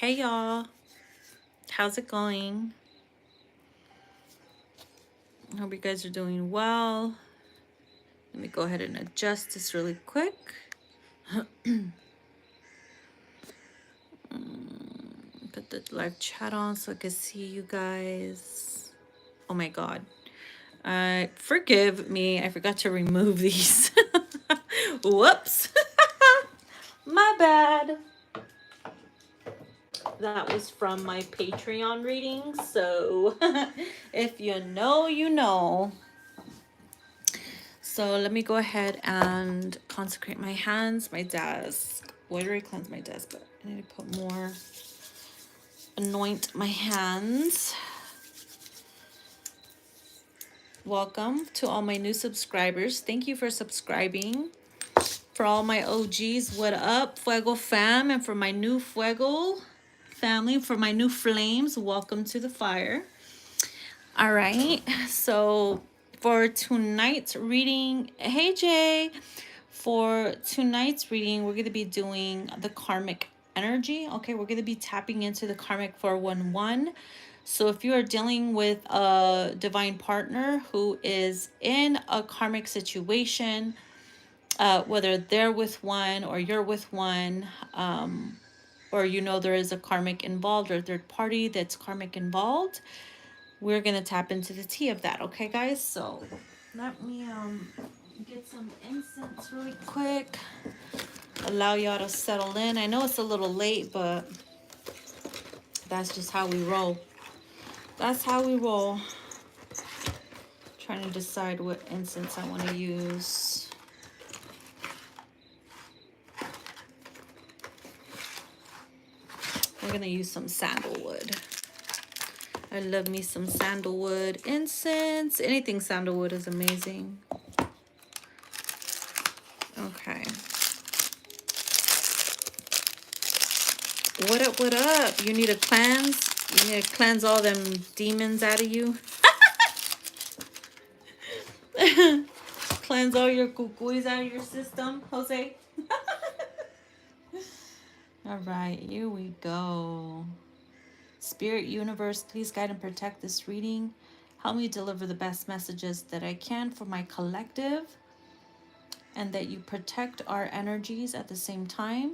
Hey y'all, how's it going? I hope you guys are doing well. Let me go ahead and adjust this really quick. Put the live chat on so I can see you guys. Oh my god. Forgive me, I forgot to remove these. Whoops. My bad. That was from my Patreon reading, so if you know, you know. So let me go ahead and consecrate my hands, my desk. Well, I already cleansed my desk, but I need to put more. Anoint my hands. Welcome to all my new subscribers. Thank you for subscribing. For all my OGs, what up, Fuego fam? And for my new Fuego family, for my new flames, welcome to the fire. All right, so for tonight's reading, hey Jay, for tonight's reading, we're going to be doing the karmic energy. Okay, we're going to be tapping into the karmic 411. So if you are dealing with a divine partner who is in a karmic situation, whether they're with one or you're with one, or you know there is a karmic involved or a third party that's karmic involved, we're going to tap into the tea of that. Okay, guys? So let me get some incense really quick. Allow y'all to settle in. I know it's a little late, but that's just how we roll. That's how we roll. Trying to decide what incense I want to use. We're going to use some sandalwood. I love me some sandalwood incense. Anything sandalwood is amazing. Okay. What up, what up? You need a cleanse? You need to cleanse all them demons out of you? Cleanse all your cucuys out of your system, Jose? All right, here we go. Spirit universe, please guide and protect this reading. Help me deliver the best messages that I can for my collective, and that you protect our energies at the same time.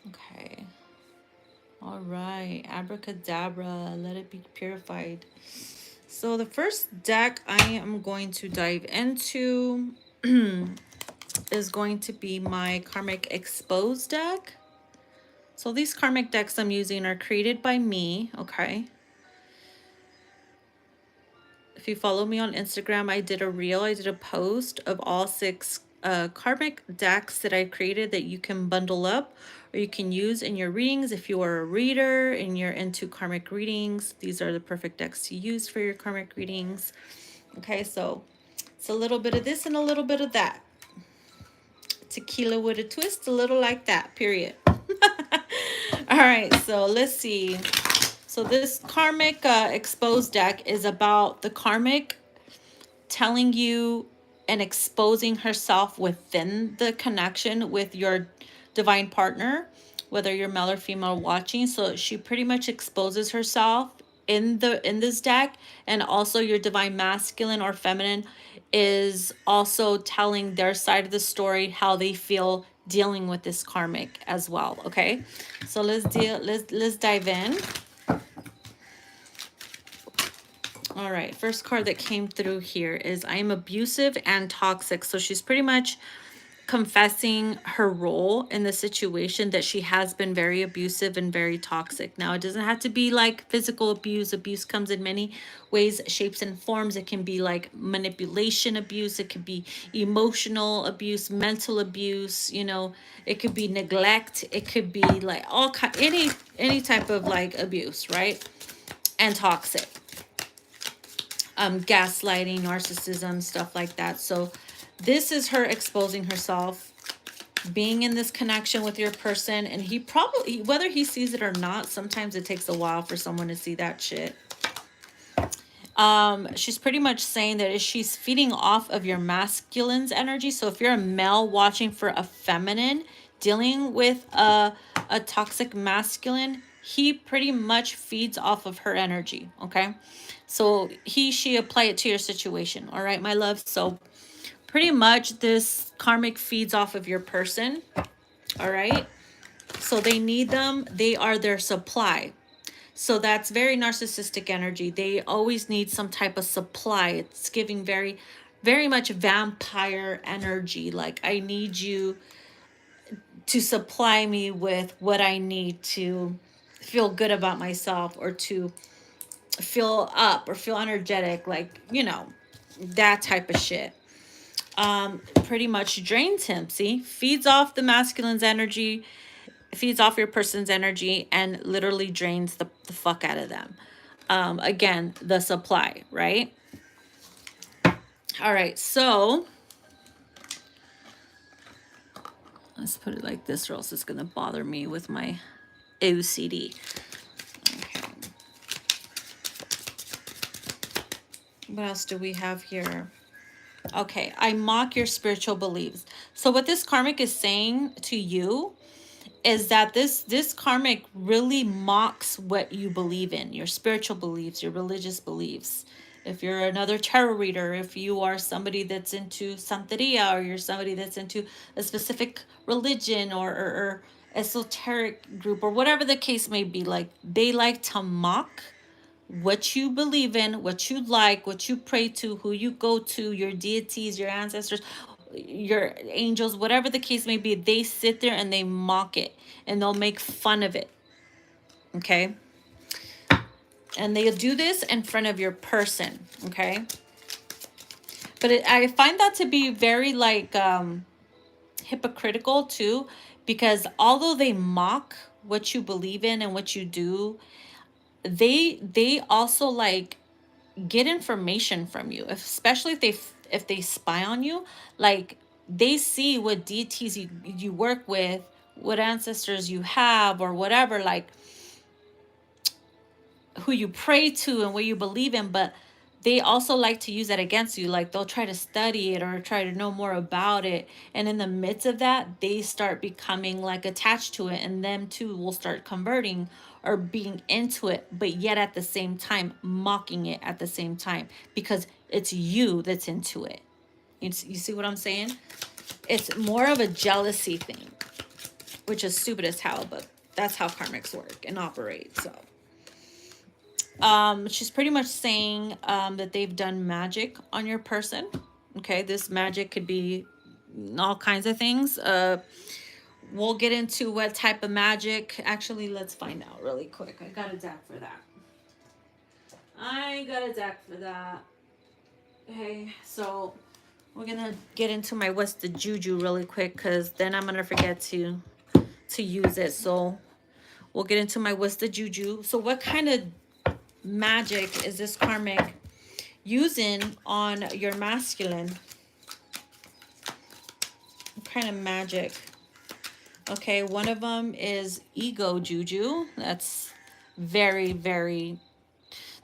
Okay. All right. Abracadabra. Let it be purified. So the first deck I am going to dive into is going to be my Karmic Exposed deck. So these Karmic decks I'm using are created by me, okay? If you follow me on Instagram, I did a post of all 6 Karmic decks that I created that you can bundle up or you can use in your readings. If you are a reader and you're into Karmic readings, these are the perfect decks to use for your Karmic readings. Okay, so it's a little bit of this and a little bit of that. Tequila with a twist, a little like that, period. All right, so let's see. So this Karmic Exposed deck is about the Karmic telling you and exposing herself within the connection with your divine partner, whether you're male or female watching. So she pretty much exposes herself in this deck, and also your divine masculine or feminine is also telling their side of the story, how they feel dealing with this karmic as well. Okay, so let's dive in. All right, first card that came through here is I am abusive and toxic. So she's pretty much confessing her role in the situation, that she has been very abusive and very toxic. Now, it doesn't have to be like physical abuse. Abuse comes in many ways, shapes, and forms. It can be like manipulation abuse. It could be emotional abuse, mental abuse. You know, it could be neglect. It could be like any type of like abuse, right? And toxic. Gaslighting, narcissism, stuff like that. So this is her exposing herself, being in this connection with your person, and he probably, whether he sees it or not, sometimes it takes a while for someone to see that shit. She's pretty much saying that she's feeding off of your masculine's energy. So if you're a male watching for a feminine, dealing with a toxic masculine, he pretty much feeds off of her energy, okay? So she apply it to your situation, all right, my love? So pretty much this karmic feeds off of your person, all right? So they need them. They are their supply. So that's very narcissistic energy. They always need some type of supply. It's giving very, very much vampire energy. Like, I need you to supply me with what I need to feel good about myself, or to feel up or feel energetic. Like, that type of shit. Pretty much drains him. See, feeds off the masculine's energy, feeds off your person's energy, and literally drains the fuck out of them. Again, the supply, right? All right, so let's put it like this, or else it's gonna bother me with my OCD. Okay. What else do we have here? Okay, I mock your spiritual beliefs. So what this karmic is saying to you is that this karmic really mocks what you believe in, your spiritual beliefs, your religious beliefs. If you're another tarot reader, if you are somebody that's into Santeria, or you're somebody that's into a specific religion, or esoteric group, or whatever the case may be, like, they like to mock what you believe in, what you like, what you pray to, who you go to, your deities, your ancestors, your angels, whatever the case may be. They sit there and they mock it, and they'll make fun of it. Okay? And they'll do this in front of your person. Okay? But I find that to be very, like, hypocritical too, because although they mock what you believe in and what you do, they also, like, get information from you, especially if they spy on you. Like, they see what deities you work with, what ancestors you have, or whatever, like, who you pray to and what you believe in. But they also like to use that against you. Like, they'll try to study it or try to know more about it, and in the midst of that, they start becoming, like, attached to it, and them too will start converting or being into it, but yet at the same time mocking it at the same time, because it's you that's into it. You see what I'm saying? It's more of a jealousy thing, which is stupid as hell, but that's how karmics work and operate. So she's pretty much saying that they've done magic on your person. Okay, this magic could be all kinds of things. We'll get into what type of magic. Actually, let's find out really quick. I got a deck for that. Okay, so we're gonna get into my what's the juju really quick, because then I'm gonna forget to use it. So we'll get into my what's the juju. So what kind of magic is this karmic using on your masculine? What kind of magic? Okay, one of them is ego juju. That's very, very,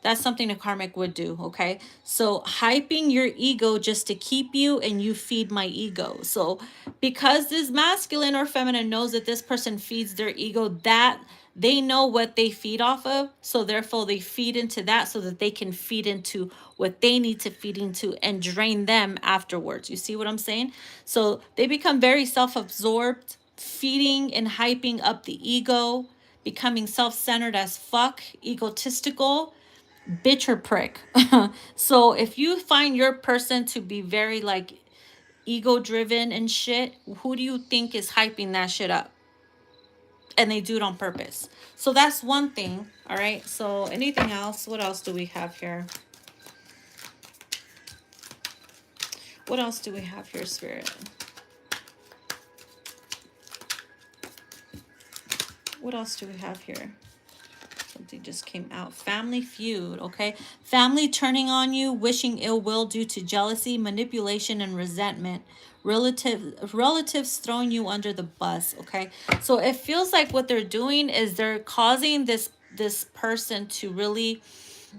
that's something a karmic would do, okay? So hyping your ego just to keep you, and you feed my ego. So because this masculine or feminine knows that this person feeds their ego, that they know what they feed off of, so therefore they feed into that so that they can feed into what they need to feed into and drain them afterwards. You see what I'm saying? So they become very self-absorbed, feeding and hyping up the ego, becoming self-centered as fuck, egotistical, bitch or prick. So if you find your person to be very, like, ego driven and shit, who do you think is hyping that shit up? And they do it on purpose. So that's one thing. All right, so anything else? What else do we have here? What else do we have here, Spirit? What else do we have here? Something just came out. Family feud, okay? Family turning on you, wishing ill will due to jealousy, manipulation, and resentment. Relatives throwing you under the bus, okay? So it feels like what they're doing is they're causing this person to really,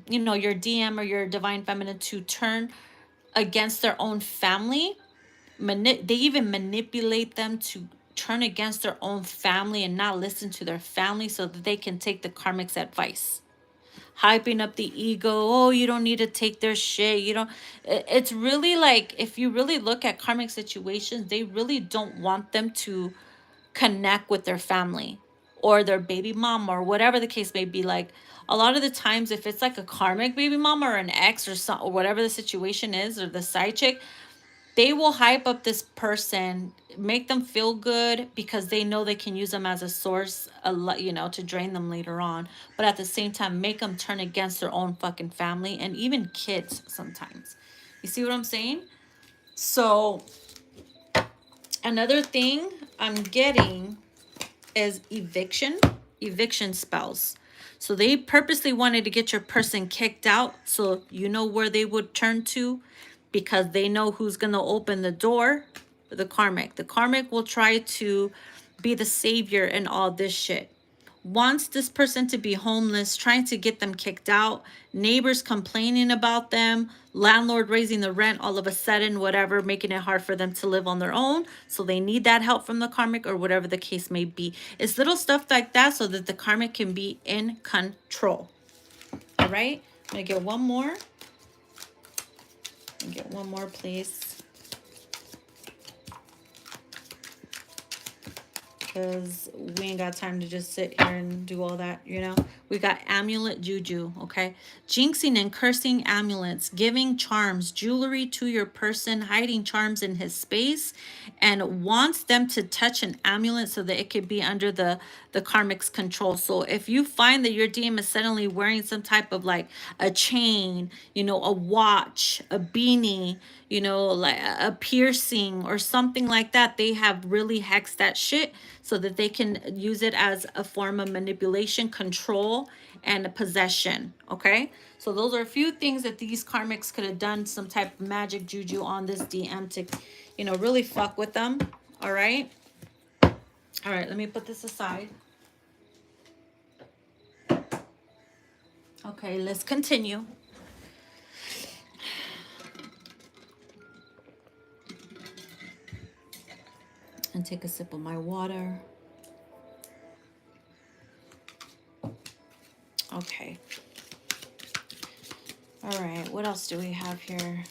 your DM or your divine feminine, to turn against their own family. They even manipulate them to turn against their own family and not listen to their family so that they can take the karmic's advice. Hyping up the ego. Oh, you don't need to take their shit. You don't. It's really like, if you really look at karmic situations, they really don't want them to connect with their family or their baby mom or whatever the case may be. Like, a lot of the times, if it's like a karmic baby mama or an ex or some, or whatever the situation is, or the side chick, they will hype up this person, make them feel good because they know they can use them as a source, you know, to drain them later on. But at the same time, make them turn against their own fucking family and even kids sometimes. You see what I'm saying? So another thing I'm getting is eviction spells. So they purposely wanted to get your person kicked out, so you know where they would turn to, because they know who's going to open the door. The karmic will try to be the savior in all this shit. Wants this person to be homeless, trying to get them kicked out, neighbors complaining about them, landlord raising the rent all of a sudden, whatever, making it hard for them to live on their own. So they need that help from the karmic, or whatever the case may be. It's little stuff like that so that the karmic can be in control. All right, I'm gonna get one more. Get one more, please. Because we ain't got time to just sit here and do all that, you know. We got amulet juju, okay? Jinxing and cursing amulets, giving charms, jewelry to your person, hiding charms in his space, and wants them to touch an amulet so that it could be under the karmic's control. So if you find that your DM is suddenly wearing some type of like a chain, you know, a watch, a beanie, you know, like a piercing or something like that, they have really hexed that shit so that they can use it as a form of manipulation, control, and possession. Okay, so those are a few things that these karmics could have done some type of magic juju on this DM to, you know, really fuck with them. All right, let me put this aside. Okay, let's continue. And take a sip of my water. Okay. All right, what else do we have here?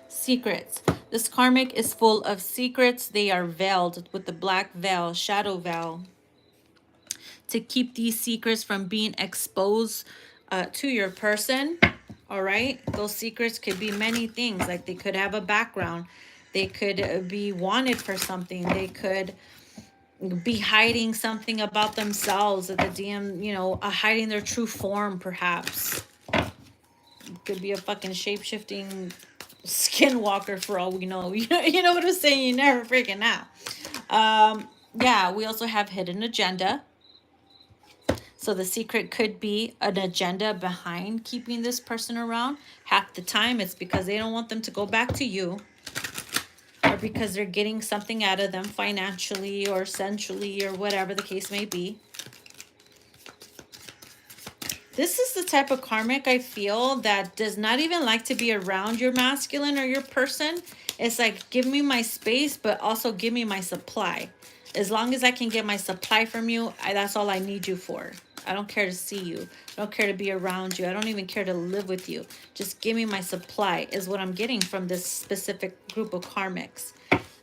Secrets. This karmic is full of secrets. They are veiled with the black veil, shadow veil, to keep these secrets from being exposed to your person. All right, those secrets could be many things. Like, they could have a background, they could be wanted for something, they could be hiding something about themselves that the DM, you know, hiding their true form, perhaps. It could be a fucking shape-shifting skinwalker for all we know. You know what I'm saying? You never freaking know. Yeah, we also have hidden agenda. So the secret could be an agenda behind keeping this person around. Half the time it's because they don't want them to go back to you, or because they're getting something out of them financially or sensually or whatever the case may be. This is the type of karmic, I feel, that does not even like to be around your masculine or your person. It's like, give me my space, but also give me my supply. As long as I can get my supply from you, that's all I need you for. I don't care to see you. I don't care to be around you. I don't even care to live with you. Just give me my supply is what I'm getting from this specific group of karmics.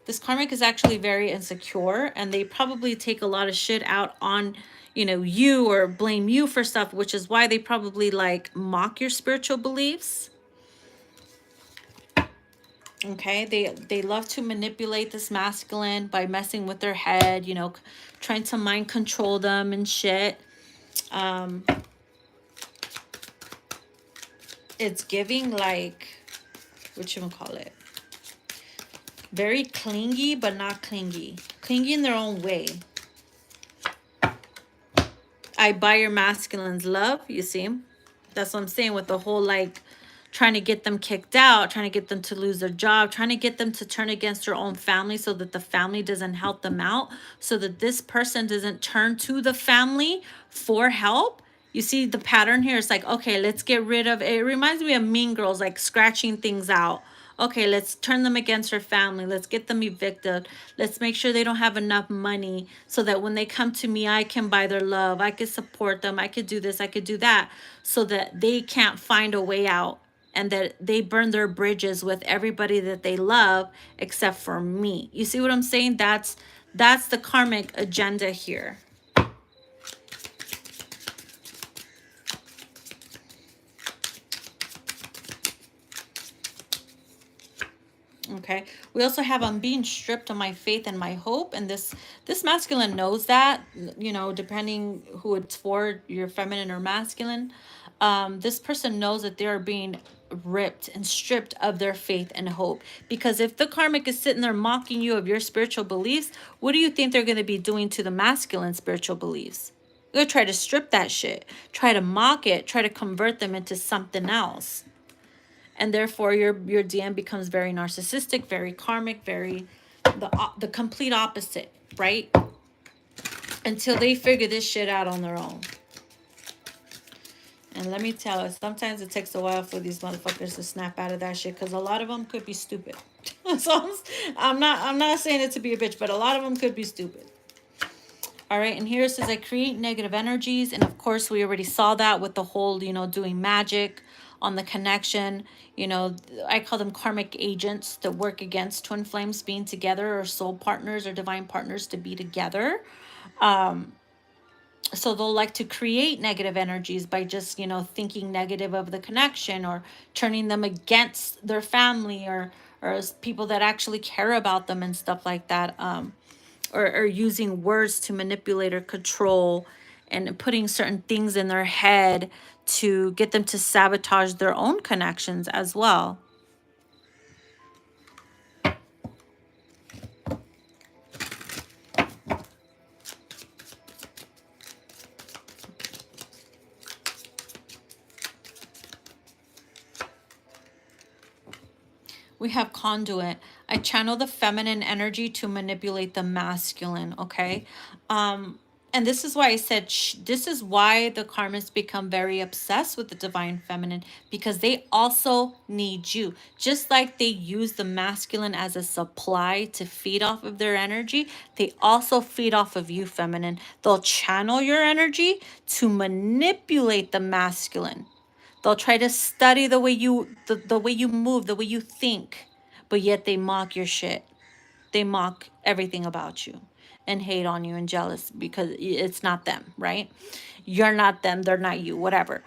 This karmic is actually very insecure, and they probably take a lot of shit out on, you know, you, or blame you for stuff, which is why they probably like mock your spiritual beliefs. Okay, they love to manipulate this masculine by messing with their head, you know, trying to mind control them and shit. It's giving like, whatchamacallit, very clingy, but not clingy. Clingy in their own way. I buy your masculine's love, you see? That's what I'm saying with the whole like trying to get them kicked out, trying to get them to lose their job, trying to get them to turn against their own family so that the family doesn't help them out, so that this person doesn't turn to the family for help. You see the pattern here? It's like, okay, let's get rid of it. It reminds me of Mean Girls, like scratching things out Okay, let's turn them against her family. Let's get them evicted. Let's make sure they don't have enough money so that when they come to me, I can buy their love. I could support them. I could do this. I could do that so that they can't find a way out and that they burn their bridges with everybody that they love except for me. You see what I'm saying? That's the karmic agenda here. Okay, we also have I'm being stripped of my faith and my hope, and this masculine knows that, you know, depending who it's for, your feminine or masculine. This person knows that they're being ripped and stripped of their faith and hope, because if the karmic is sitting there mocking you of your spiritual beliefs, what do you think they're going to be doing to the masculine spiritual beliefs? They're going to try to strip that shit, try to mock it, try to convert them into something else, and therefore your DM becomes very narcissistic, very karmic, very the complete opposite, right? Until they figure this shit out on their own. And let me tell you, sometimes it takes a while for these motherfuckers to snap out of that shit, because a lot of them could be stupid. So I'm not saying it to be a bitch, but a lot of them could be stupid. All right, and here it says I create negative energies, and of course we already saw that with the whole, you know, doing magic on the connection. You know, I call them karmic agents that work against twin flames being together, or soul partners or divine partners to be together. So they'll like to create negative energies by just, you know, thinking negative of the connection, or turning them against their family, or people that actually care about them and stuff like that. Or using words to manipulate or control, and putting certain things in their head to get them to sabotage their own connections as well. We have conduit. I channel the feminine energy to manipulate the masculine, okay? And this is why I said this is why the karmics become very obsessed with the divine feminine, because they also need you. Just like they use the masculine as a supply to feed off of their energy, they also feed off of you, feminine. They'll channel your energy to manipulate the masculine. They'll try to study the way the way you move, the way you think, but yet they mock your shit. They mock everything about you and hate on you and jealous because it's not them, right? You're not them, they're not you, whatever.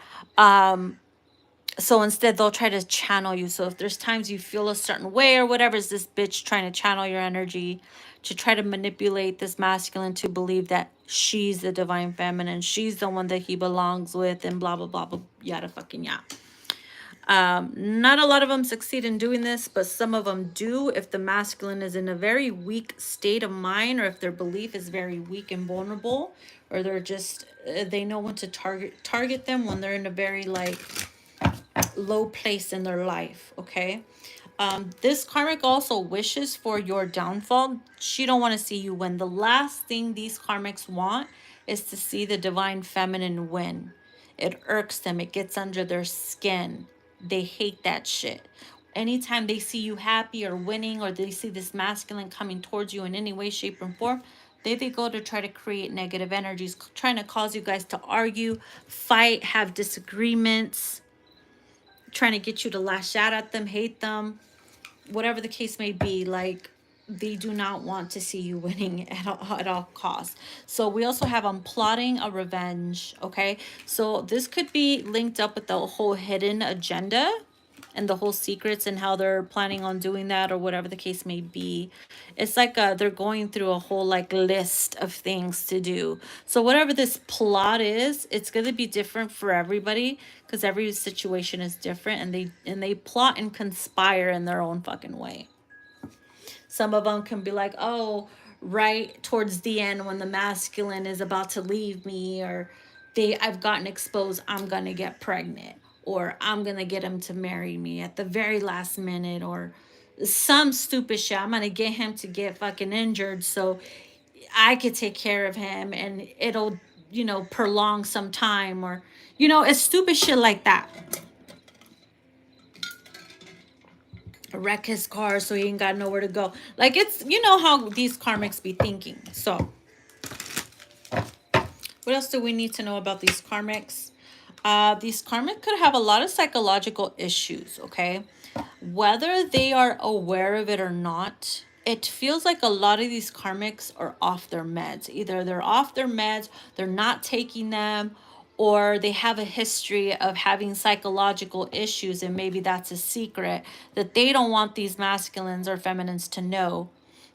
So instead they'll try to channel you. So if there's times you feel a certain way or whatever, is this bitch trying to channel your energy to try to manipulate this masculine to believe that she's the divine feminine, she's the one that he belongs with, and blah blah blah blah, yada fucking yeah. Not a lot of them succeed in doing this, but some of them do if the masculine is in a very weak state of mind, or if their belief is very weak and vulnerable, or they're just they know when to target them when they're in a very like low place in their life. Okay, this karmic also wishes for your downfall. She don't want to see you win. The last thing these karmics want is to see the divine feminine win. It irks them, it gets under their skin. They hate that shit. Anytime they see you happy or winning, or they see this masculine coming towards you in any way, shape, or form, they go to try to create negative energies, trying to cause you guys to argue, fight, have disagreements, trying to get you to lash out at them, hate them, whatever the case may be. Like, they do not want to see you winning at all costs. So we also have plotting a revenge. Okay, so this could be linked up with the whole hidden agenda and the whole secrets and how they're planning on doing that, or whatever the case may be. It's like they're going through a whole like list of things to do. So whatever this plot is, it's going to be different for everybody, because every situation is different, and they plot and conspire in their own fucking way. Some of them can be like, oh, right towards the end when the masculine is about to leave me, or I've gotten exposed, I'm gonna get pregnant, or I'm gonna get him to marry me at the very last minute, or some stupid shit. I'm gonna get him to get fucking injured so I could take care of him, and it'll, you know, prolong some time, or, you know, it's stupid shit like that. wreck his car so he ain't got nowhere to go. Like, it's, you know how these karmics be thinking. So what else do we need to know about these karmics? These karmic could have a lot of psychological issues, okay? Whether they are aware of it or not, it feels like a lot of these karmics are off their meds. Either they're off their meds, they're not taking them, or they have a history of having psychological issues, and maybe that's a secret that they don't want these masculines or feminines to know,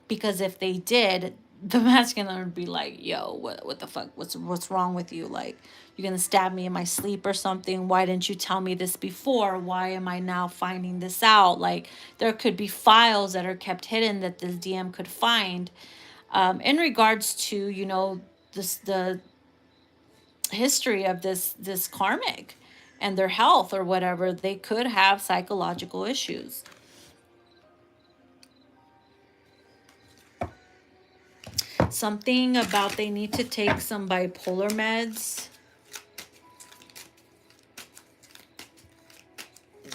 because if they did, the masculine would be like, yo, what the fuck, what's wrong with you? Like, you're gonna stab me in my sleep or something? Why didn't you tell me this before? Why am I now finding this out? Like, there could be files that are kept hidden that this DM could find, in regards to, you know, the history of this karmic and their health or whatever. They could have psychological issues. Something about they need to take some bipolar meds,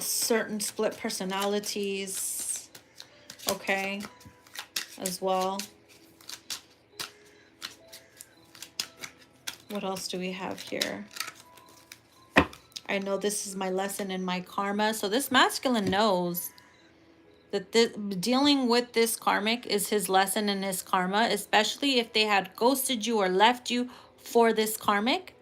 certain split personalities, okay, as well. What else do we have here? I know this is my lesson in my karma. So this masculine knows that dealing with this karmic is his lesson in his karma, especially if they had ghosted you or left you for this karmic.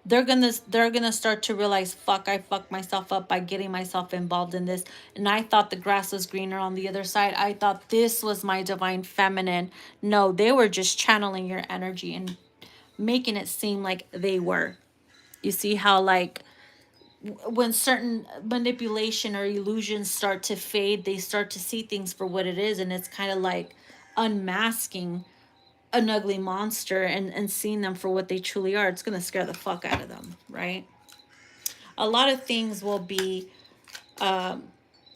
They're gonna start to realize, fuck, I fucked myself up by getting myself involved in this, and I thought the grass was greener on the other side. I thought this was my divine feminine. No, they were just channeling your energy and making it seem like they were. You see how, like, when certain manipulation or illusions start to fade, they start to see things for what it is, and it's kind of like unmasking an ugly monster and seeing them for what they truly are. It's going to scare the fuck out of them, right? A lot of things will be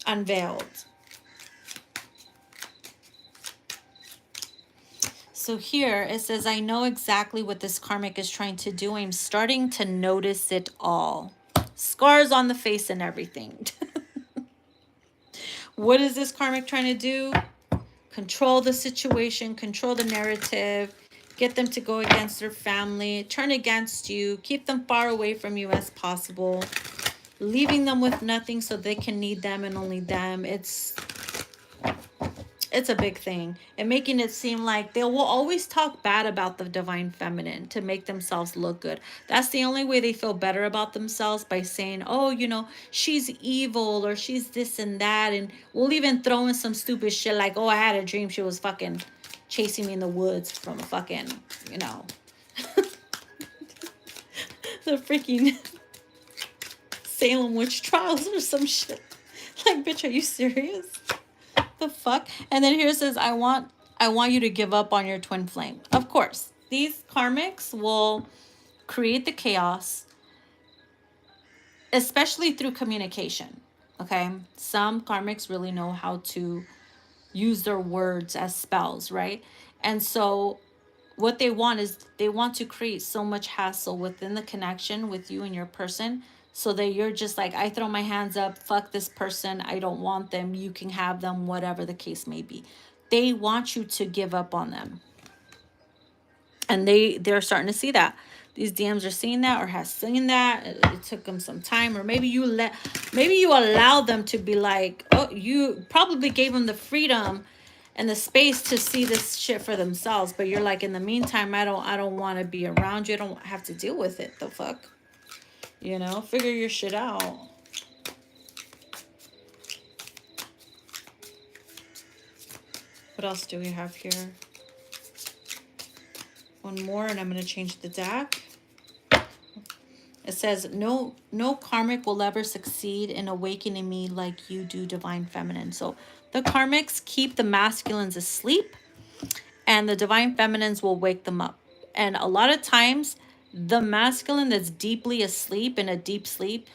unveiled. So here it says, I know exactly what this karmic is trying to do. I'm starting to notice it all. Scars on the face and everything. What is this karmic trying to do? Control the situation, control the narrative, get them to go against their family, turn against you, keep them far away from you as possible, leaving them with nothing so they can need them and only them. It's a big thing, and making it seem like they will always talk bad about the divine feminine to make themselves look good. That's the only way they feel better about themselves, by saying, oh, you know, she's evil or she's this and that. And we'll even throw in some stupid shit like, oh, I had a dream she was fucking chasing me in the woods from a fucking, you know, the freaking Salem witch trials or some shit. Like, bitch, are you serious? The fuck? And then here it says, I want you to give up on your twin flame. Of course, these karmics will create the chaos, especially through communication. Okay, some karmics really know how to use their words as spells, right? And so what they want is, they want to create so much hassle within the connection with you and your person, so that you're just like, I throw my hands up, fuck this person, I don't want them, you can have them, whatever the case may be. They want you to give up on them. And they're starting to see that. These DMs are seeing that, or has seen that. It took them some time, or maybe you allow them to be like, oh, you probably gave them the freedom and the space to see this shit for themselves, but you're like, in the meantime, I don't want to be around you. I don't have to deal with it. The fuck, you know, figure your shit out. What else do we have here? One more, and I'm going to change the deck. It says, no karmic will ever succeed in awakening me like you do, divine feminine. So the karmics keep the masculines asleep, and the divine feminines will wake them up. And a lot of times, the masculine that's deeply asleep, in a deep sleep,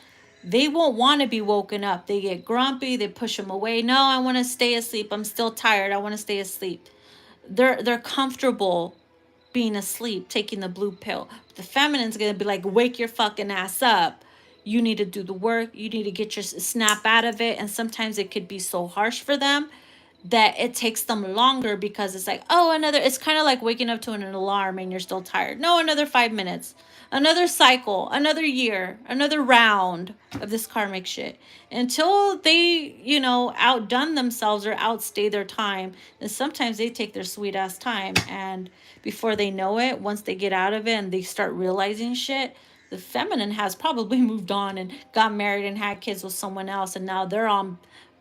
they won't want to be woken up. They get grumpy, they push them away. No, I want to stay asleep. I'm still tired. I want to stay asleep. They're comfortable being asleep, taking the blue pill. The feminine's going to be like, wake your fucking ass up. You need to do the work. You need to get your snap out of it. And sometimes it could be so harsh for them that it takes them longer, because it's like, oh, another, it's kind of like waking up to an alarm and you're still tired. No, another 5 minutes, another cycle, another year, another round of this karmic shit until they, you know, outdone themselves or outstay their time. And sometimes they take their sweet ass time, and before they know it, once they get out of it and they start realizing shit, the feminine has probably moved on and got married and had kids with someone else, and now they're on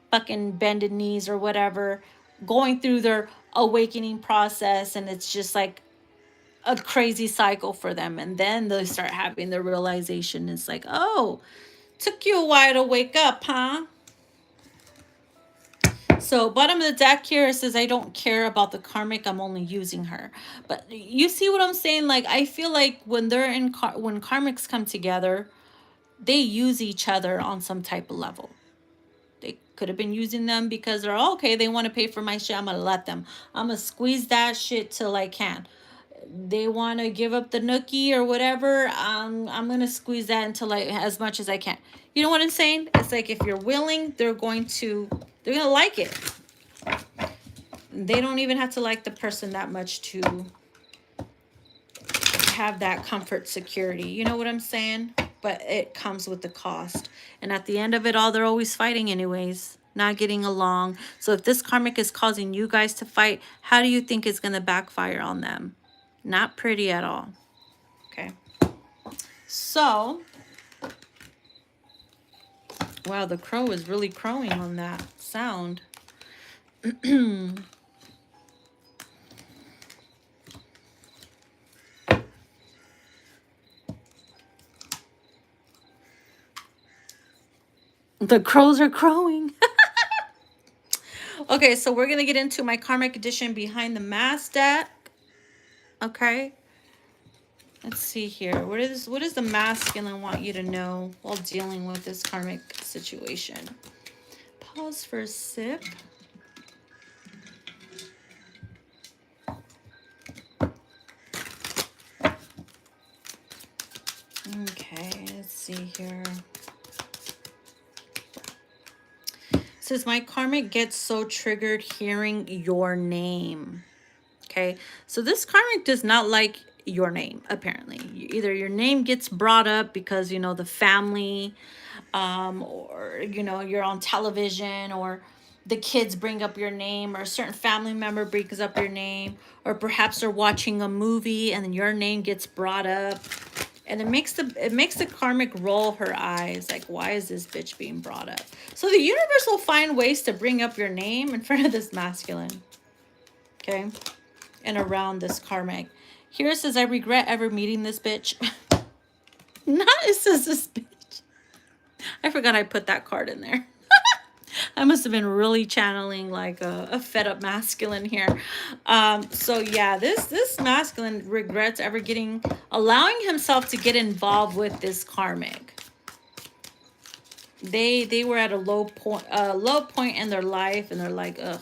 fucking bended knees or whatever, going through their awakening process, and it's just like a crazy cycle for them. And then they start having the realization, it's like, oh, took you a while to wake up, huh? So bottom of the deck here, it says, I don't care about the karmic, I'm only using her. But you see what I'm saying? Like, I feel like when they're in when karmics come together, they use each other on some type of level. They could have been using them because they're okay, they want to pay for my shit, I'm gonna let them. I'm gonna squeeze that shit till I can. They want to give up the nookie or whatever, I'm gonna squeeze that until I, as much as I can. You know what I'm saying? It's like, if you're willing, they're gonna like it. They don't even have to like the person that much to have that comfort, security. You know what I'm saying? But it comes with the cost. And at the end of it all, they're always fighting anyways, not getting along. So if this karmic is causing you guys to fight, how do you think it's going to backfire on them? Not pretty at all. Okay. So, wow, the crow is really crowing on that sound. The crows are crowing. Okay, so we're going to get into my karmic edition behind the mask deck. Okay. Let's see here. What does the masculine want you to know while dealing with this karmic situation? Pause for a sip. Okay, let's see here. It says, my karmic gets so triggered hearing your name. Okay, so this karmic does not like your name, apparently. Either your name gets brought up because, you know, the family, or, you know, you're on television, or the kids bring up your name, or a certain family member brings up your name, or perhaps they're watching a movie and then your name gets brought up. And it makes the karmic roll her eyes, like, why is this bitch being brought up? So the universe will find ways to bring up your name in front of this masculine. Okay? And around this karmic. Here it says, I regret ever meeting this bitch. Not, it says this bitch. I forgot I put that card in there. I must have been really channeling like a fed up masculine here. So yeah, this masculine regrets ever allowing himself to get involved with this karmic. They were at a low point in their life, and they're like, ugh.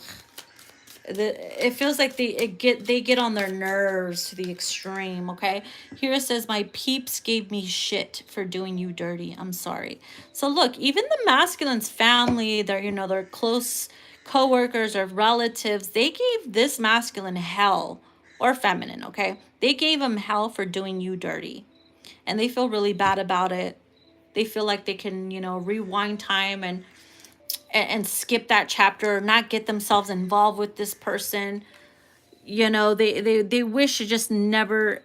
It feels like they get on their nerves to the extreme. Okay, here it says, my peeps gave me shit for doing you dirty, I'm sorry. So look, even the masculine's family, their close co-workers or relatives, they gave this masculine hell, or feminine. Okay, they gave him hell for doing you dirty, and they feel really bad about it. They feel like they can, rewind time and skip that chapter, or not get themselves involved with this person. They wish it just never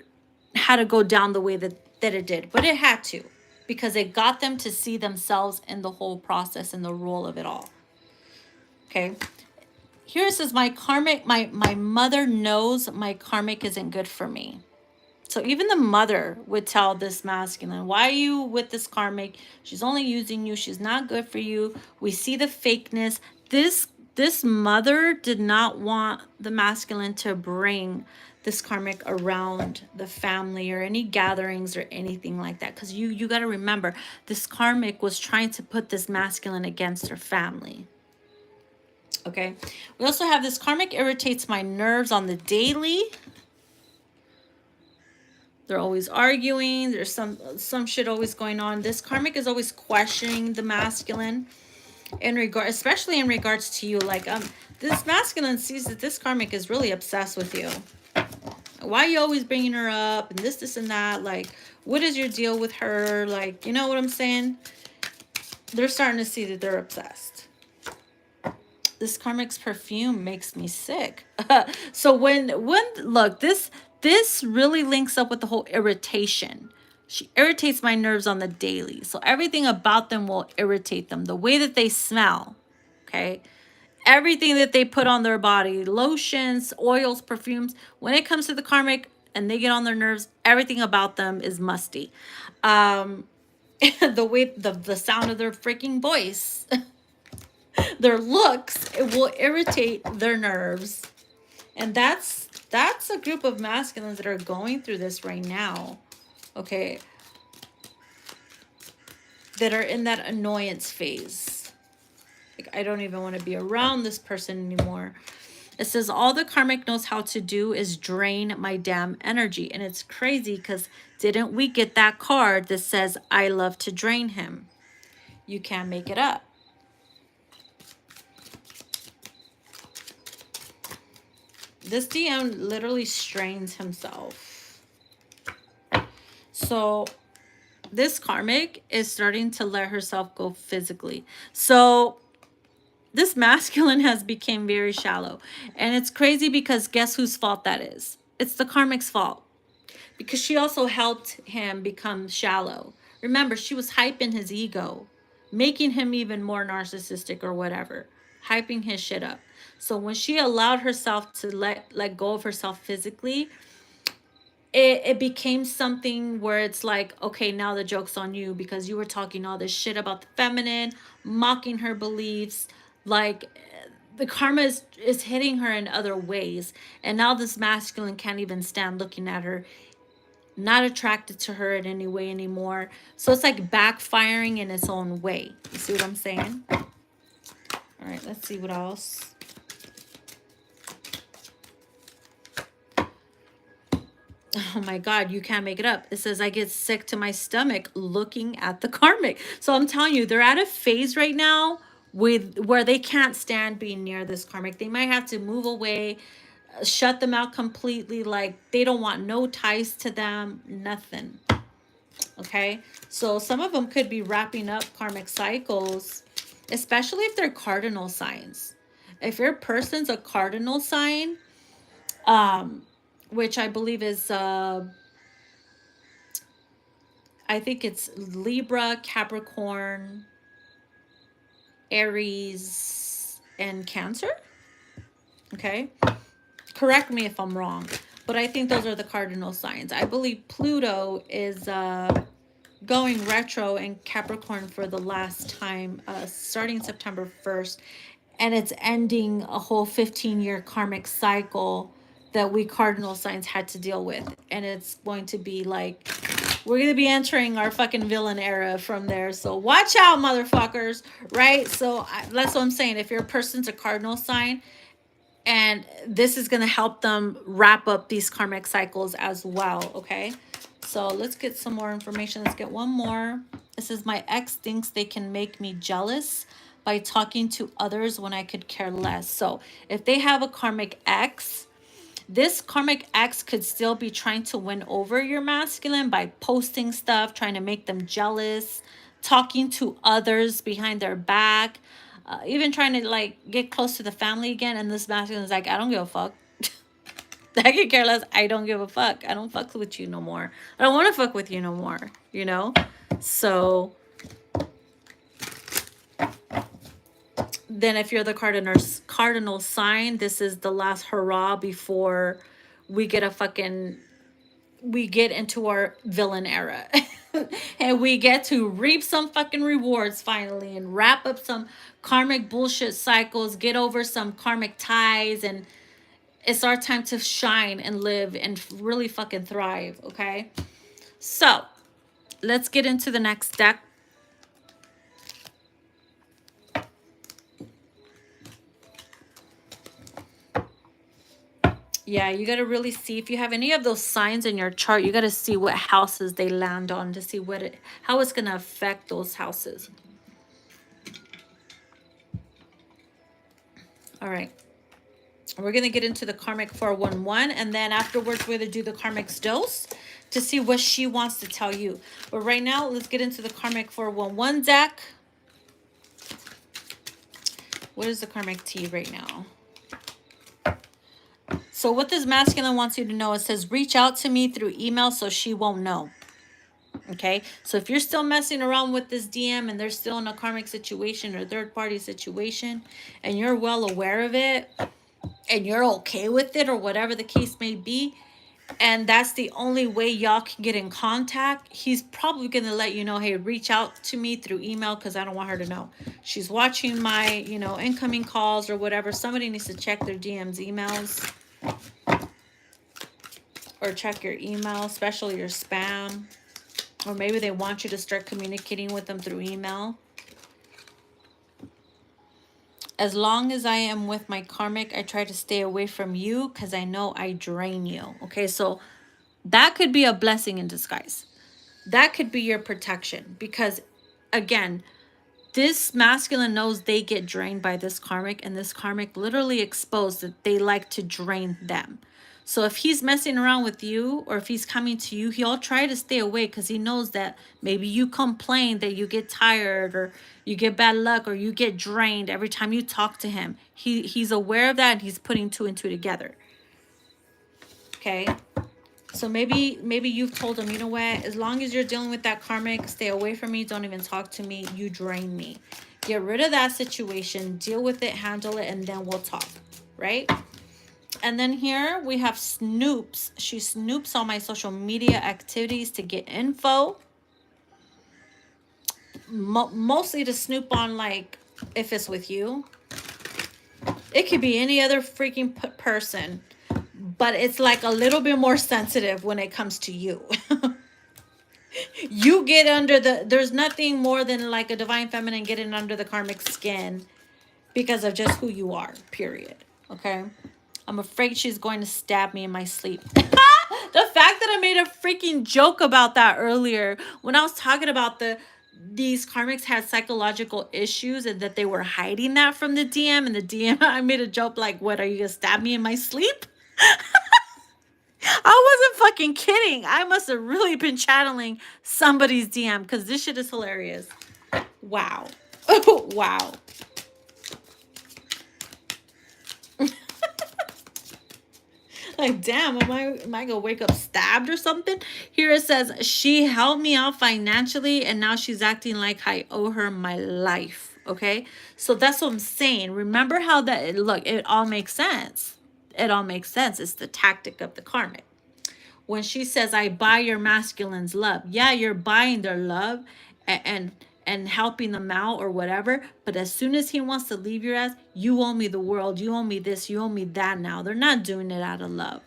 had to go down the way that it did, but it had to, because it got them to see themselves in the whole process and the role of it all. Okay, here it says, my karmic, my mother knows my karmic isn't good for me. So even the mother would tell this masculine, why are you with this karmic? She's only using you. She's not good for you. We see the fakeness. This mother did not want the masculine to bring this karmic around the family or any gatherings or anything like that. Because you got to remember, this karmic was trying to put this masculine against her family. Okay. We also have this karmic irritates my nerves on the daily. They're always arguing. There's some shit always going on. This karmic is always questioning the masculine in regard, especially in regards to you. Like, this masculine sees that this karmic is really obsessed with you. Why are you always bringing her up and this and that? Like, what is your deal with her? Like, you know what I'm saying? They're starting to see that they're obsessed. This karmic's perfume makes me sick. So when look, this really links up with the whole irritation. She irritates my nerves on the daily. So everything about them will irritate them. The way that they smell, okay? Everything that they put on their body, lotions, oils, perfumes, when it comes to the karmic and they get on their nerves, everything about them is musty. The way, the sound of their freaking voice, their looks, it will irritate their nerves. And that's a group of masculines that are going through this right now. Okay. That are in that annoyance phase. Like, I don't even want to be around this person anymore. It says, all the karmic knows how to do is drain my damn energy. And it's crazy because didn't we get that card that says, I love to drain him? You can't make it up. This DM literally strains himself. So this karmic is starting to let herself go physically. So this masculine has become very shallow. And it's crazy because guess whose fault that is? It's the karmic's fault. Because she also helped him become shallow. Remember, she was hyping his ego, making him even more narcissistic or whatever, hyping his shit up. So when she allowed herself to let go of herself physically, it became something where it's like, okay, now the joke's on you because you were talking all this shit about the feminine, mocking her beliefs. Like, the karma is hitting her in other ways. And now this masculine can't even stand looking at her, not attracted to her in any way anymore. So it's like backfiring in its own way. You see what I'm saying? All right, let's see what else. Oh my God, you can't make it up. It says, I get sick to my stomach looking at the karmic. So I'm telling you, they're at a phase right now where they can't stand being near this karmic. They might have to move away, shut them out completely. Like, they don't want no ties to them, nothing. Okay, so some of them could be wrapping up karmic cycles, especially if they're cardinal signs. If your person's a cardinal sign, which I believe is, I think it's Libra, Capricorn, Aries, and Cancer. Okay, correct me if I'm wrong, but I think those are the cardinal signs. I believe Pluto is going retro in Capricorn for the last time, starting September 1st. And it's ending a whole 15-year karmic cycle that we cardinal signs had to deal with. And it's going to be like, we're going to be entering our fucking villain era from there. So watch out, motherfuckers, right? So that's what I'm saying. If your person's a cardinal sign, and this is going to help them wrap up these karmic cycles as well, okay? So let's get some more information. Let's get one more. It says, my ex thinks they can make me jealous by talking to others when I could care less. So if they have a karmic ex, this karmic ex could still be trying to win over your masculine by posting stuff, trying to make them jealous, talking to others behind their back, even trying to like get close to the family again. And this masculine is like, I don't give a fuck. I could care less. I don't give a fuck. I don't fuck with you no more. I don't want to fuck with you no more, you know? So then if you're the cardinal sign, this is the last hurrah before we get into our villain era. And we get to reap some fucking rewards finally and wrap up some karmic bullshit cycles, get over some karmic ties, and it's our time to shine and live and really fucking thrive, okay? So let's get into the next deck. Yeah, you got to really see if you have any of those signs in your chart, you got to see what houses they land on to see how it's going to affect those houses. All right. We're going to get into the Karmic 411, and then afterwards we're going to do the Karmic's dose to see what she wants to tell you. But right now, let's get into the Karmic 411 deck. What is the Karmic T right now? So what this masculine wants you to know, it says, reach out to me through email so she won't know. Okay, so if you're still messing around with this DM and they're still in a karmic situation or third party situation and you're well aware of it and you're okay with it or whatever the case may be, and that's the only way y'all can get in contact, he's probably going to let you know, hey, reach out to me through email because I don't want her to know. She's watching my, incoming calls or whatever. Somebody needs to check their DM's emails or check your email, especially your spam. Or maybe they want you to start communicating with them through email. As long as I am with my karmic, I try to stay away from you because I know I drain you. Okay, so that could be a blessing in disguise. That could be your protection because, again, this masculine knows they get drained by this karmic, and this karmic literally exposed that they like to drain them. So if he's messing around with you or if he's coming to you, he'll try to stay away because he knows that maybe you complain that you get tired or you get bad luck or you get drained every time you talk to him. He's aware of that and he's putting two and two together. Okay. So maybe you've told him, you know what, as long as you're dealing with that karmic, stay away from me, don't even talk to me, you drain me. Get rid of that situation, deal with it, handle it, and then we'll talk, right? And then here we have snoops. She snoops on my social media activities to get info. Mostly to snoop on, like, if it's with you. It could be any other freaking person. But it's like a little bit more sensitive when it comes to you. You get under there's nothing more than like a divine feminine getting under the karmic skin because of just who you are, period. Okay? I'm afraid she's going to stab me in my sleep. The fact that I made a freaking joke about that earlier when I was talking about these karmics had psychological issues and that they were hiding that from the DM, and the DM, I made a joke like, what, are you going to stab me in my sleep? I wasn't fucking kidding. I must have really been channeling somebody's DM because this shit is hilarious. Wow. Wow. Like, damn, am I gonna wake up stabbed or something? Here it says, she helped me out financially and now she's acting like I owe her my life. Okay? So that's what I'm saying. Remember how look, it all makes sense. It all makes sense. It's the tactic of the karmic. When she says, I buy your masculine's love. Yeah, you're buying their love and helping them out or whatever. But as soon as he wants to leave your ass, you owe me the world. You owe me this. You owe me that now. They're not doing it out of love.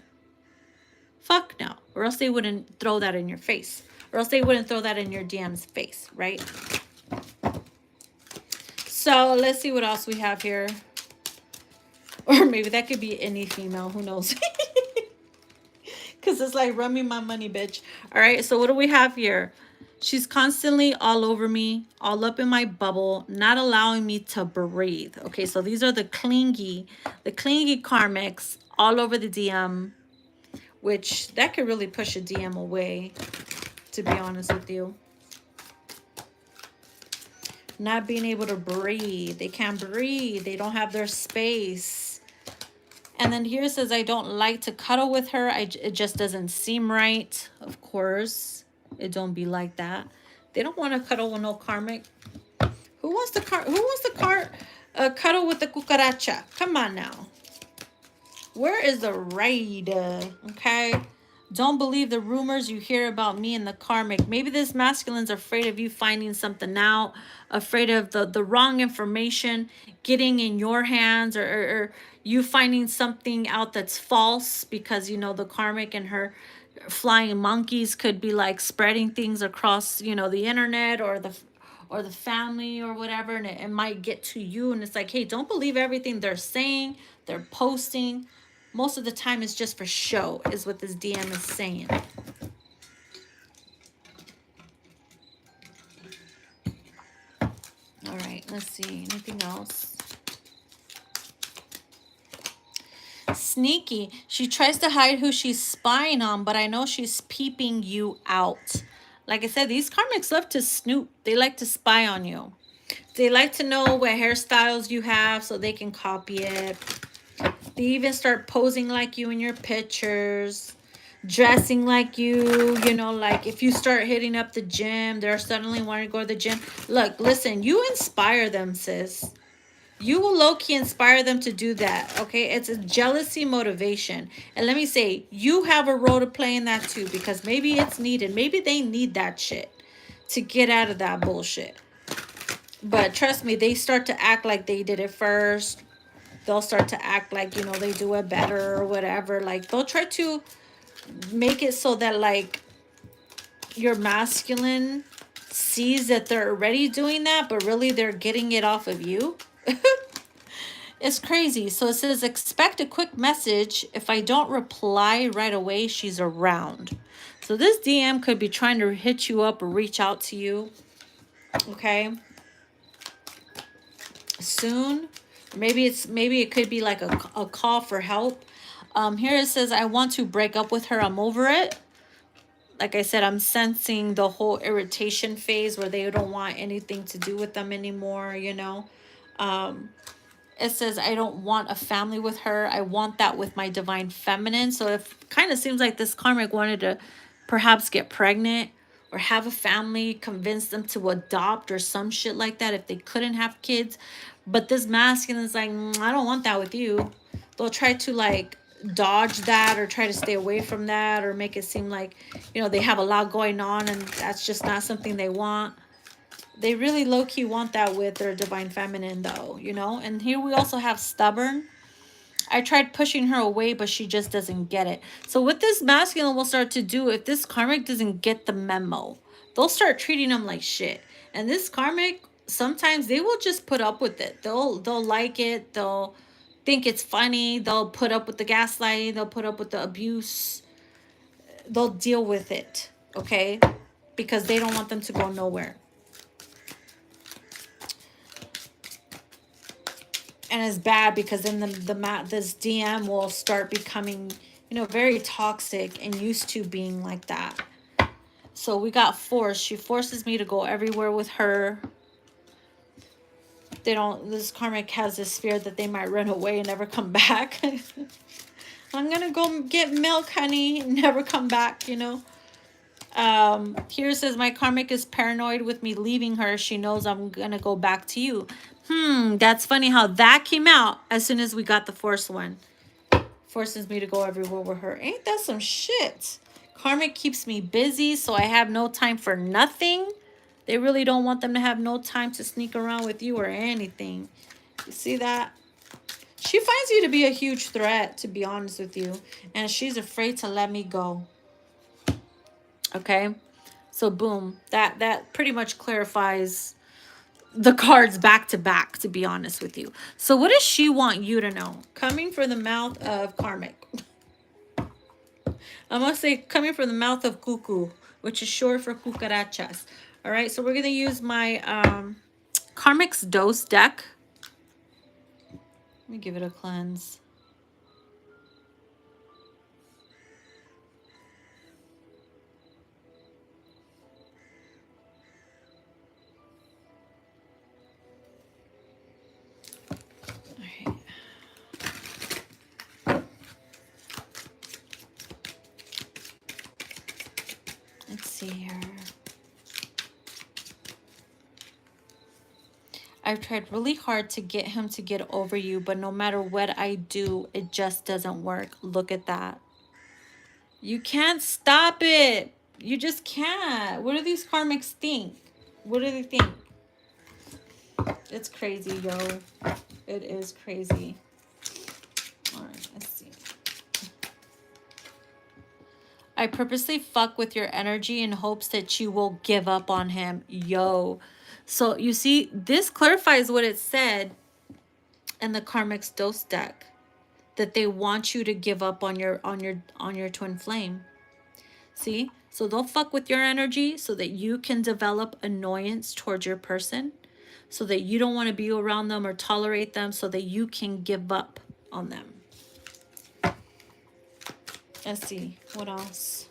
Fuck no. Or else they wouldn't throw that in your face. Or else they wouldn't throw that in your DM's face, right? So let's see what else we have here. Or maybe that could be any female. Who knows? Because it's like, run me my money, bitch. All right, so what do we have here? She's constantly all over me, all up in my bubble, not allowing me to breathe. Okay, so these are the clingy karmics all over the DM, which that could really push a DM away, to be honest with you. Not being able to breathe. They can't breathe. They don't have their space. And then here it says, I don't like to cuddle with her. It just doesn't seem right. Of course, it don't be like that. They don't want to cuddle with no karmic. Who wants to cuddle with the cucaracha? Come on now. Where is the raid? Okay. Don't believe the rumors you hear about me and the karmic. Maybe this masculine's afraid of you finding something out, afraid of the wrong information getting in your hands, or you finding something out that's false because, you know, the karmic and her flying monkeys could be like spreading things across, you know, the internet or the family or whatever, and it might get to you, and it's like, hey, don't believe everything they're saying, they're posting. most of the time it's just for show, is what this DM is saying. All right, let's see. Anything else? Sneaky. She tries to hide who she's spying on, but I know she's peeping you out. Like I said, these karmics love to snoop. They like to spy on you. They like to know what hairstyles you have so they can copy it. They even start posing like you in your pictures, dressing like you, you know, like if you start hitting up the gym, they're suddenly wanting to go to the gym. Look, listen, you inspire them, sis. You will low-key inspire them to do that, okay? It's a jealousy motivation. And let me say, you have a role to play in that too, because maybe it's needed. Maybe they need that shit to get out of that bullshit. But trust me, they start to act like they did it first. They'll start to act like, you know, they do it better or whatever. Like, they'll try to make it so that, like, your masculine sees that they're already doing that, but really they're getting it off of you. It's crazy. So it says, expect a quick message. If I don't reply right away, she's around. So this DM could be trying to hit you up or reach out to you. Okay. Soon. Maybe it could be like a call for help. Here it says, I want to break up with her. I'm over it. Like I said, I'm sensing the whole irritation phase where they don't want anything to do with them anymore, you know. It says, I don't want a family with her. I want that with my divine feminine. So it kind of seems like this karmic wanted to perhaps get pregnant or have a family, convince them to adopt or some shit like that if they couldn't have kids. But this masculine is like, I don't want that with you. They'll try to like dodge that or try to stay away from that or make it seem like, you know, they have a lot going on and that's just not something they want. They really low-key want that with their divine feminine though, you know. And here we also have stubborn. I tried pushing her away, but she just doesn't get it. So what this masculine will start to do, if this karmic doesn't get the memo, they'll start treating them like shit. And this karmic, sometimes they will just put up with it. They'll like it. They'll think it's funny. They'll put up with the gaslighting. They'll put up with the abuse. They'll deal with it, okay? Because they don't want them to go nowhere. And it's bad because then this DM will start becoming, you know, very toxic and used to being like that. So we got force. She forces me to go everywhere with her. This karmic has this fear that they might run away and never come back. I'm gonna go get milk, honey, never come back, you know. Here it says, my karmic is paranoid with me leaving her. She knows I'm gonna go back to you. That's funny how that came out as soon as we got the force one. Forces me to go everywhere with her. Ain't that some shit? Karmic keeps me busy, so I have no time for nothing. They really don't want them to have no time to sneak around with you or anything. You see that? She finds you to be a huge threat, to be honest with you. And she's afraid to let me go. Okay? So boom. That pretty much clarifies the cards back to back, to be honest with you. So what does she want you to know? Coming from the mouth of karmic. I must say coming from the mouth of cuckoo, which is short for cucarachas. All right, so we're going to use my Karmic's Dose deck. Let me give it a cleanse. Let's see here. I've tried really hard to get him to get over you, but no matter what I do, it just doesn't work. Look at that. You can't stop it. You just can't. What do these karmics think? What do they think? It's crazy, yo. It is crazy. All right, let's see. I purposely fuck with your energy in hopes that you will give up on him. Yo. So you see, this clarifies what it said in the Karmic's Dose deck. that they want you to give up on your twin flame. See? So they'll fuck with your energy so that you can develop annoyance towards your person, so that you don't want to be around them or tolerate them, so that you can give up on them. Let's see, what else?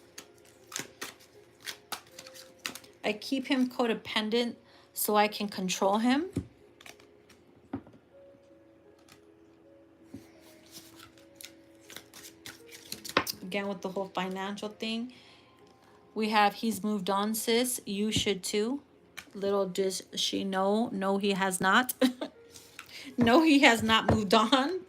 I keep him codependent so I can control him. Again, with the whole financial thing. We have, he's moved on, sis. You should too. Little does she know. No, he has not. No, he has not moved on.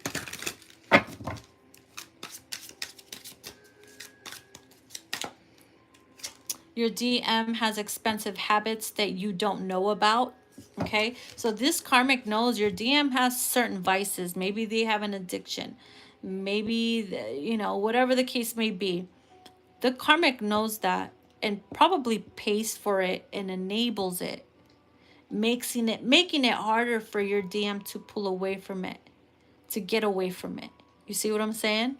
Your DM has expensive habits that you don't know about. Okay, so this karmic knows your DM has certain vices. Maybe they have an addiction. Maybe, you know, whatever the case may be. The karmic knows that and probably pays for it and enables it, making it harder for your DM to pull away from it, to get away from it. You see what I'm saying?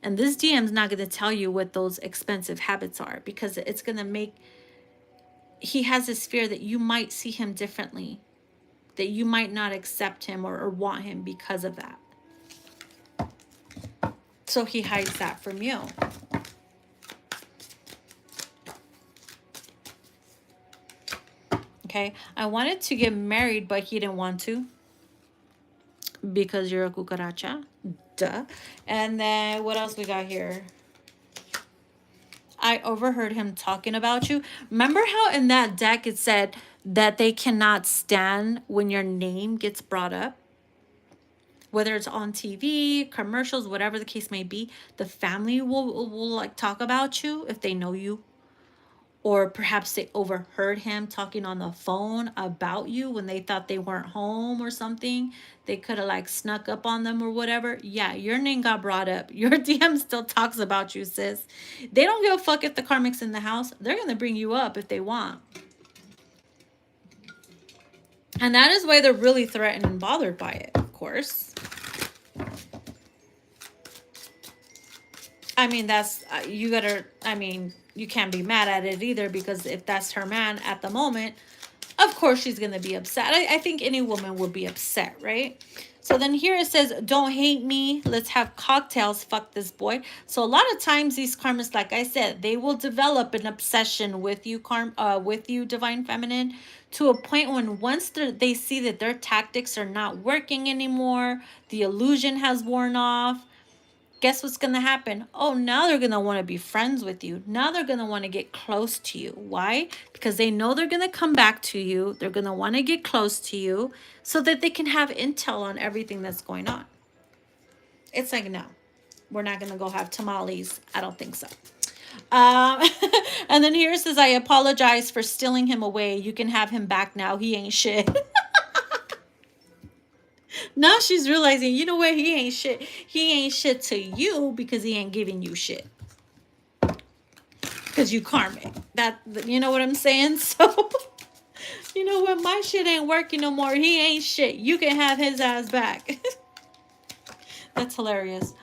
And this DM's not going to tell you what those expensive habits are, because it's going to make, he has this fear that you might see him differently, that you might not accept him or want him because of that. So he hides that from you. Okay, I wanted to get married, but he didn't want to because you're a cucaracha. Duh. And then what else we got here? I overheard him talking about you. Remember how in that deck it said that they cannot stand when your name gets brought up? Whether it's on TV, commercials, whatever the case may be, the family will like talk about you if they know you. Or perhaps they overheard him talking on the phone about you when they thought they weren't home or something. They could have like snuck up on them or whatever. Yeah, your name got brought up. Your DM still talks about you, sis. They don't give a fuck if the karmic's in the house. They're going to bring you up if they want. And that is why they're really threatened and bothered by it, of course. I mean, that's, you gotta, I mean, you can't be mad at it either, because if that's her man at the moment, of course she's going to be upset. I think any woman would be upset, right? So then here it says, don't hate me. Let's have cocktails. Fuck this boy. So a lot of times these karmas, like I said, they will develop an obsession with you, Divine Feminine, to a point when once they see that their tactics are not working anymore, the illusion has worn off, guess what's going to happen? Oh, now they're going to want to be friends with you. Now they're going to want to get close to you. Why? Because they know they're going to come back to you. They're going to want to get close to you so that they can have intel on everything that's going on. It's like, no, we're not going to go have tamales. I don't think so. And then here it says, I apologize for stealing him away. You can have him back now. He ain't shit. Now she's realizing, you know what? He ain't shit. He ain't shit to you because he ain't giving you shit. Because you karmic. That, you know what I'm saying? So, you know what? My shit ain't working no more. He ain't shit. You can have his ass back. That's hilarious.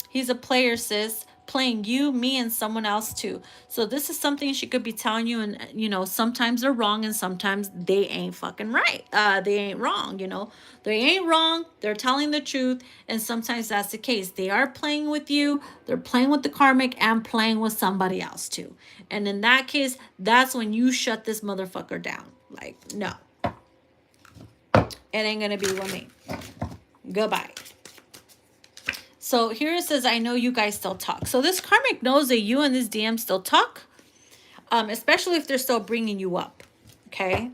He's a player, sis. Playing you, me, and someone else too. So this is something she could be telling you, and you know, sometimes they're wrong and sometimes they ain't fucking right. They ain't wrong, you know. They ain't wrong. They're telling the truth, and sometimes that's the case. They are playing with you. They're playing with the karmic and playing with somebody else too. And in that case, that's when you shut this motherfucker down. Like, no. It ain't gonna be with me. Goodbye. So here it says, I know you guys still talk. So this karmic knows that you and this DM still talk, especially if they're still bringing you up, okay?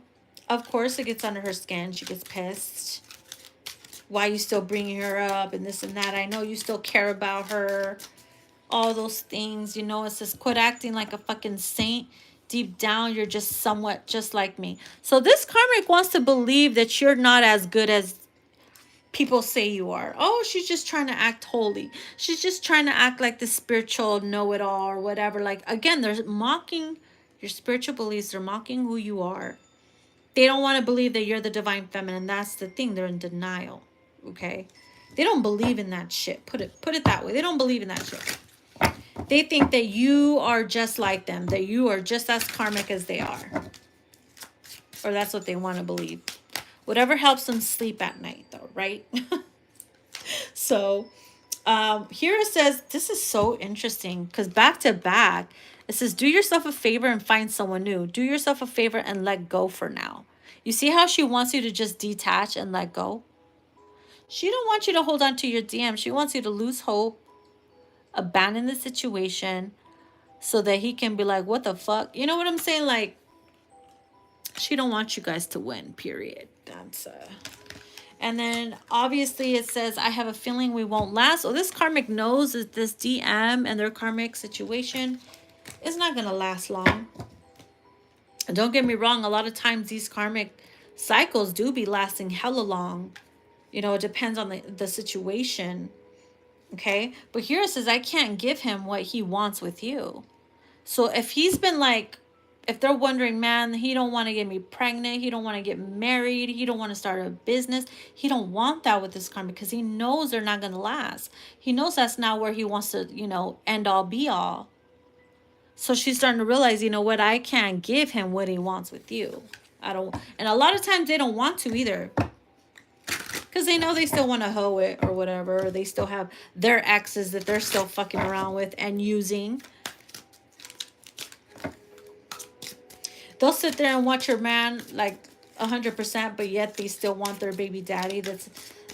Of course, it gets under her skin. She gets pissed. Why are you still bringing her up and this and that? I know you still care about her. All those things, you know, it says, quit acting like a fucking saint. Deep down, you're just somewhat just like me. So this karmic wants to believe that you're not as good as people say you are. Oh, she's just trying to act holy. She's just trying to act like the spiritual know-it-all or whatever. Like, again, they're mocking your spiritual beliefs. They're mocking who you are. They don't want to believe that you're the divine feminine. That's the thing. They're in denial. Okay? They don't believe in that shit. Put it that way. They don't believe in that shit. They think that you are just like them, that you are just as karmic as they are. Or that's what they want to believe. Whatever helps them sleep at night, though, right? So here it says, this is so interesting because back to back, it says, do yourself a favor and find someone new. Do yourself a favor and let go for now. You see how she wants you to just detach and let go? She don't want you to hold on to your DM. She wants you to lose hope, abandon the situation so that he can be like, what the fuck? You know what I'm saying? Like, she don't want you guys to win, period. That's and then obviously it says, I have a feeling we won't last. So this karmic knows that this DM and their karmic situation is not going to last long. And don't get me wrong, a lot of times these karmic cycles do be lasting hella long. You know, it depends on the situation. Okay? But here it says, I can't give him what he wants with you. So if he's been like, if they're wondering, man, he don't want to get me pregnant, he don't want to get married, he don't want to start a business, he don't want that with this karma because he knows they're not going to last. He knows that's not where he wants to, you know, end all be all. So she's starting to realize, you know what, I can't give him what he wants with you. I don't, and a lot of times they don't want to either. Because they know they still want to hoe it or whatever. Or they still have their exes that they're still fucking around with and using. They'll sit there and watch your man like 100%, but yet they still want their baby daddy that's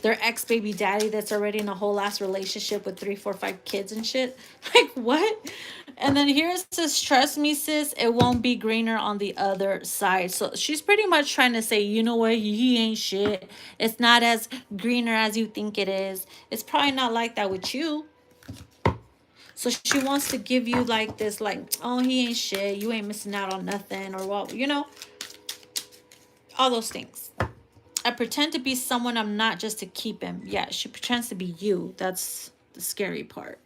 their ex-baby daddy that's already in a whole ass relationship with 3, 4, 5 kids and shit. Like, what? And then here it says, trust me, sis, it won't be greener on the other side. So she's pretty much trying to say, you know what, he ain't shit. It's not as greener as you think it is. It's probably not like that with you. So she wants to give you like this, like, oh, he ain't shit. You ain't missing out on nothing or what, you know, all those things. I pretend to be someone I'm not just to keep him. Yeah, she pretends to be you. That's the scary part.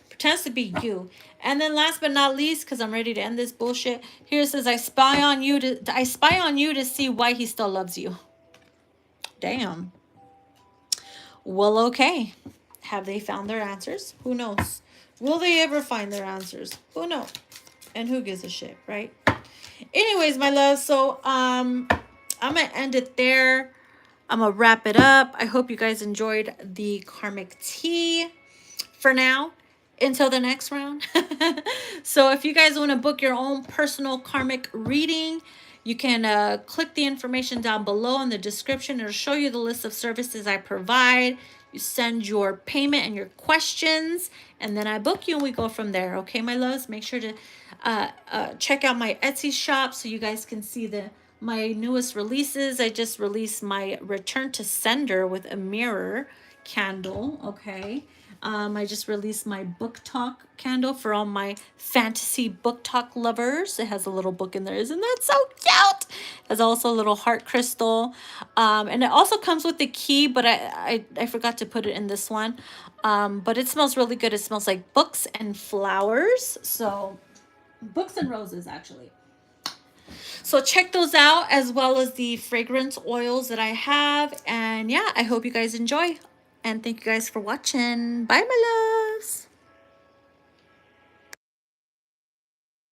Pretends to be you. And then last but not least, because I'm ready to end this bullshit, here it says, I spy on you to see why he still loves you. Damn. Well, okay. Have they found their answers? Who knows? Will they ever find their answers? Who knows? And who gives a shit, right? Anyways, my love, so I'm going to end it there. I'm going to wrap it up. I hope you guys enjoyed the karmic tea for now until the next round. So if you guys want to book your own personal karmic reading, you can click the information down below in the description. It'll show you the list of services I provide. You send your payment and your questions, and then I book you and we go from there. Okay, my loves? Make sure to check out my Etsy shop so you guys can see my newest releases. I just released my Return to Sender with a mirror candle. Okay. I just released my book talk candle for all my fantasy book talk lovers. It has a little book in there. Isn't that so cute? It has also a little heart crystal. And it also comes with the key, but I forgot to put it in this one. But it smells really good. It smells like books and flowers. So books and roses, actually. So check those out, as well as the fragrance oils that I have. And yeah, I hope you guys enjoy. And thank you guys for watching. Bye, my loves.